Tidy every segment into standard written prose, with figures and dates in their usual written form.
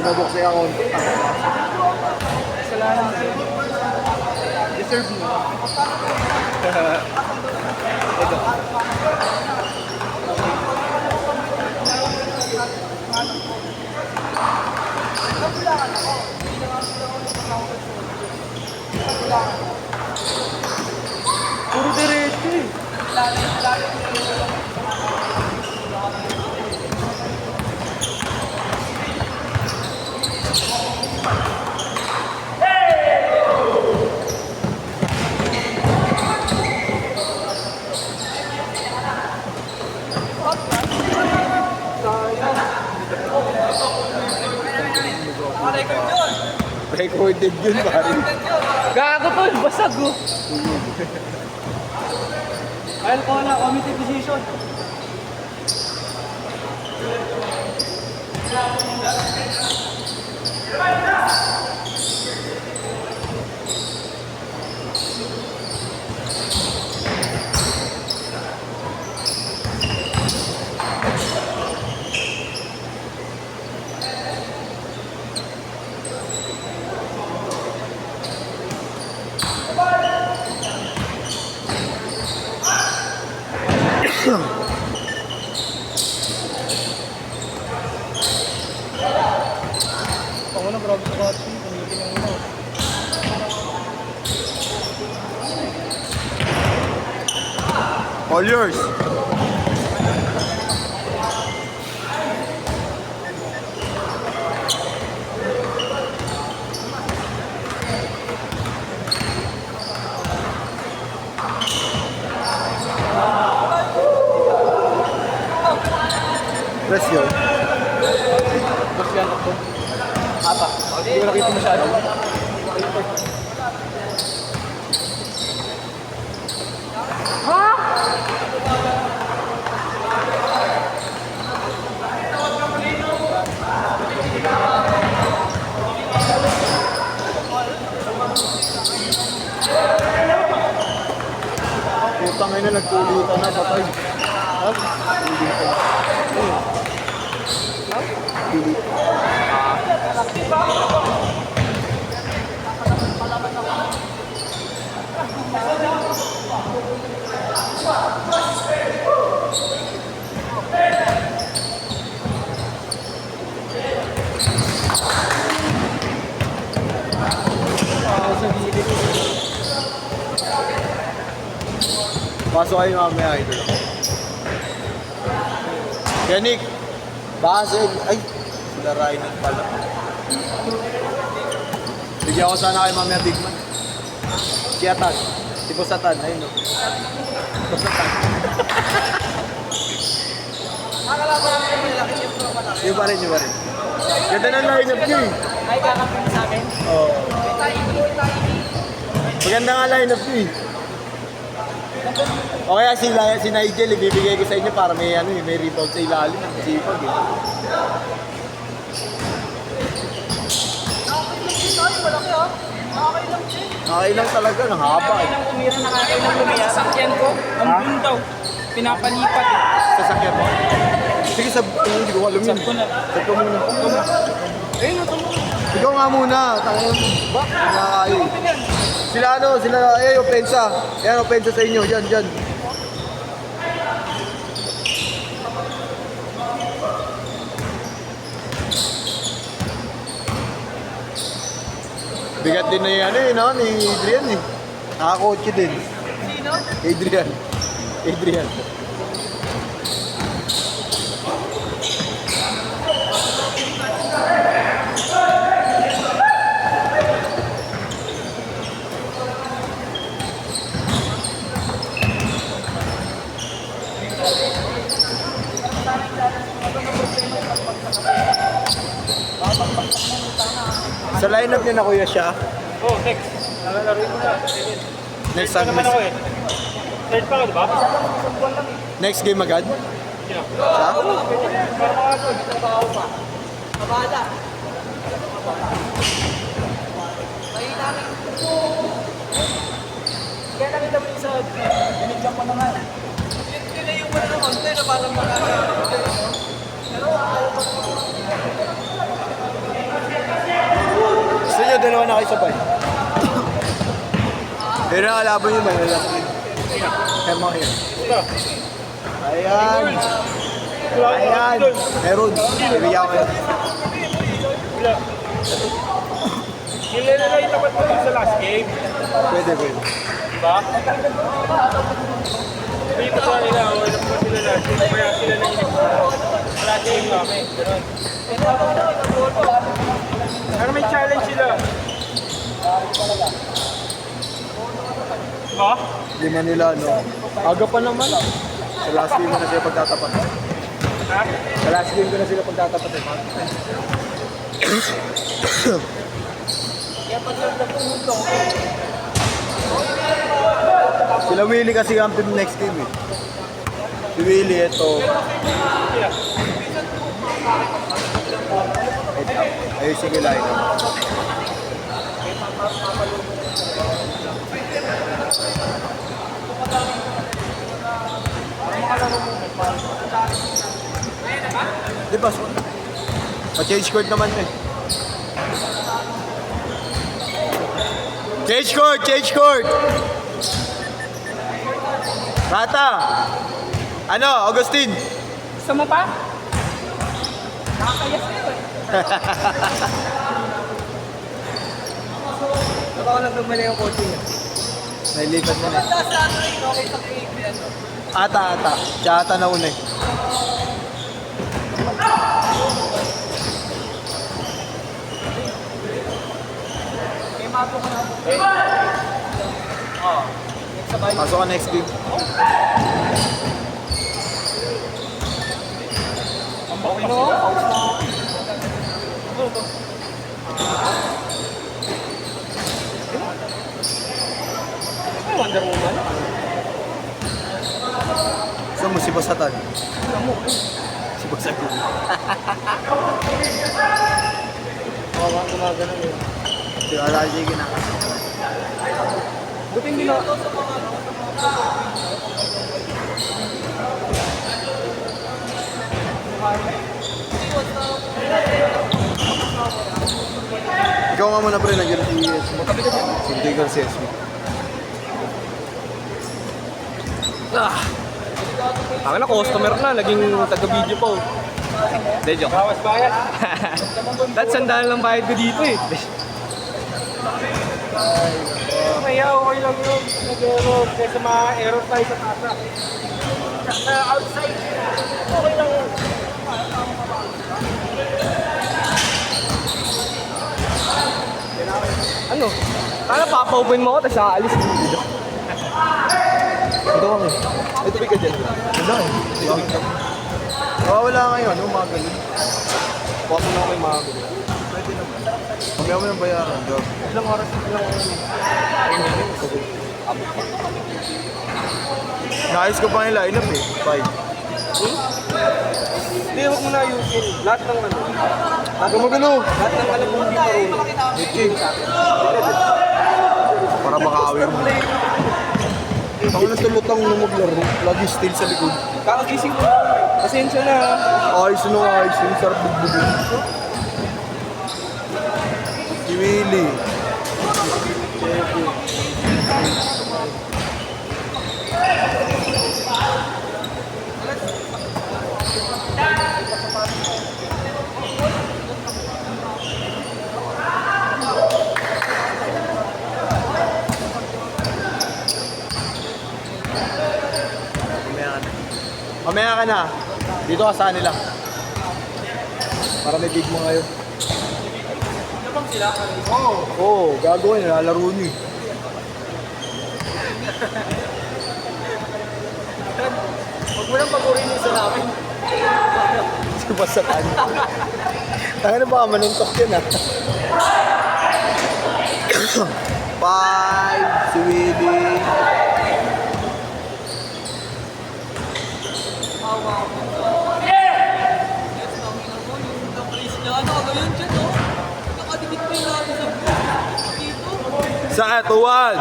Binabok siya ako. Kasalanan mo. Deserve mo. Ito. Puro diretso eh. Recorded yun, pare. Gago to, basag oh. Ayun ko na, committee decision. Ako na, grabe sa kasi. Panitin yung una. All yours. Let's go. Bas yan ako. Apa? Hindi ko nakita masyado. Ha? Putang ina, nagkulitan na, patay. Ha? Kulitan. Pasok kayo mamaya, idol. Yannick, base, ay, sila Raining pala. Bigyan ko sana kayo mamaya, big man. Si Atan, si Bosatan, ayun o. Bosatan. Nakakalaban namin yung malaki yung tropa namin. Yung pa rin, yung pa rin. Ganda ng line-up nyo eh. Ay, kakapin sa amin. Oo. Kita. Maganda nga line-up nyo eh. O kaya si Nigel, ibibigay ko sa inyo para may, may rebound sa ilalim. Sipag eh. Malaki ah. Nakakailang siya. Nakailang talaga, ng haba eh. Nakakailang tumira, nakakailang tumira. Sasakyan ko, ang bundaw. Pinapalipat eh. Sasakyan mo. Sige, hindi ko alam yun. Sab ko na. Sab ko muna. Ayun, ito mo. Ikaw nga muna. Tangin mo. Ba? Nakakayo. Sila, opensa. Yan, opensa sa inyo. Diyan. Bigat din na yan ni Adrian eh. Nakakotse din. Sino? Adrian. Sa lineup niya na kuya siya. Oh, next. Nalalaroin mo na. Next Third time. pa naman ako eh. Third pa ako, di ba? Next game agad? Sino? Siya? Para mga ito, dito pa ako pa. Kabala. Ay, namin. Kaya nakita mo yung sa binigyan ko naman. Nilayo mo na ng konti na parang makaka. Pero ayaw pa. dalawa na kayo sabay. Pero ang kalaban nyo ba? Last game. Kaya mga yan. Ayan. Ayan. Meron. Bibigyan ko yan. Wala. Yung nilalay tapat mo sa last game. Pwede, pwede. Diba? Dito sa nila, okay na po sila last game. Kaya sila na last game kami. Ganun. Pero may challenge sila. Diba? Lima nila, no? Aga pa naman. Sa last game ko na sila pagtatapat. Ha? Sa last game ko na sila pagtatapat. Sila Willie kasi ang next team eh. Si Willie, ito. Ay, sige lang. Di ba? Pa-change court naman eh. Change court! Change court! Rata! Ano, Augustine? Gusto mo pa? Nakakaya sa'yo eh. Baka lang bumali yung coaching eh. Nailipat na eh. Sa ano rin, okay sa cake yan. Ata. Tsaka na una eh. Kaya mato ko na. Pasok ka next game. Okay no? Wonder Woman? Gusto mo si Basatan? Si Basatan. Oo, gumagano yun. Si Alaji kinaka. Buti hindi na... Ikaw nga muna pre, nandiyan si ESM. Si Digan si ESM. Ang na, customer na, naging taga-video pa oh. Hindi, joke. Bawas bayad. Dahil sandaan lang bayad ko dito eh. Kaya okay lang yun. Nag-error. Kaysa ma-error tayo sa tasa. Sa outside, okay lang yun. Ano? Sana papa-open mo ako, tapos aalis dito. Ito kami. Ito ka dyan. Ito eh. Wala ngayon, ano, mga ganun. Kuha mo na ako yung mga ganun. Pwede naman. Mamaya mo ng bayaran, job. Ilang oras lang Naayos ko pa yung line-up eh. 5. Hindi, huwag mo na ayusin. Lahat ng ano. Gumagano! Lahat ng alam mo hindi marunong. Mitching. Para makaawi mo. Ako na tulutang maglaro. Lagi still sa likod. Kakagising ko. Pasensya na. Ayos na ayos. Yung sarap bugbugin. Si Willie. Mamaya ka na. Dito ka sa kanila. Para may gig mo ngayon. Napang sila. Oo, gagawin. Lalaro niyo eh. Huwag mo nang pag-urinig sa namin. Si Basatan. Tayo na baka manuntok yun ah. 5, si Willie. Sa katuwan.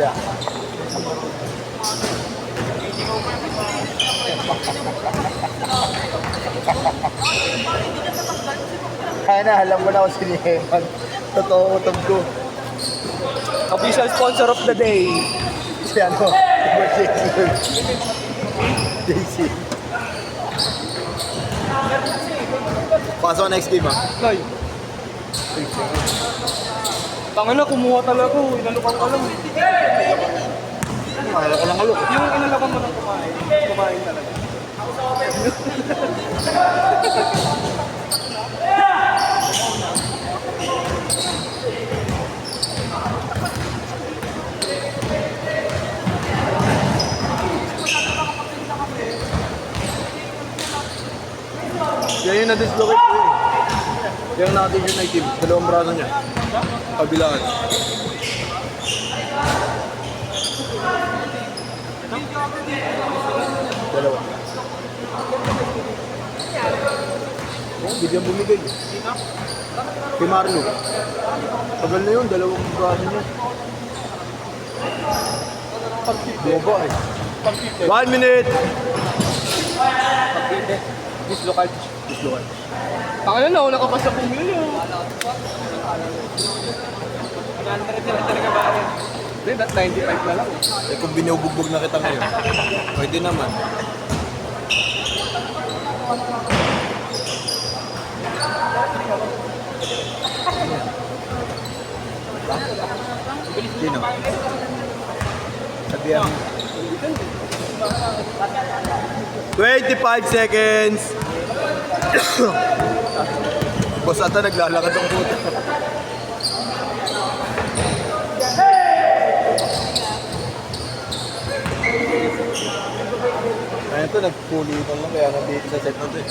Yeah. Kaya na, alam mo na kung sino yung Eman. Totoo utob ko. Official sponsor of the day. Si ano, JC. Pasok next game ah. Nay. Tanga na, kumuha talaga ako. Inalukan ka lang. Kaya ko lang alok. Yung inalakan mo ng kumain. Kumain talaga. Yan yung na-dislocate ko eh. Yung natin yung team. Dalawang braso niya. Kabilaan. Dalawa. Oh, bigyan bumigay. Kay Marlo. Tagal na yun, dalawang braso niya. Boba eh. 1 minute! Dislocate. Dislocate. Tanga na, nauna ka pa sa pumili. Talaga ba rin? Hindi, that 95 na lang. Eh kung binubugbog na kita ngayon, pwede naman. Sino? Sabi yan. 25 seconds! Boss ata naglalakad ang puta. Ayun ito, nagpulitan lang kaya nandito sa set na ito eh.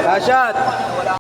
Last shot!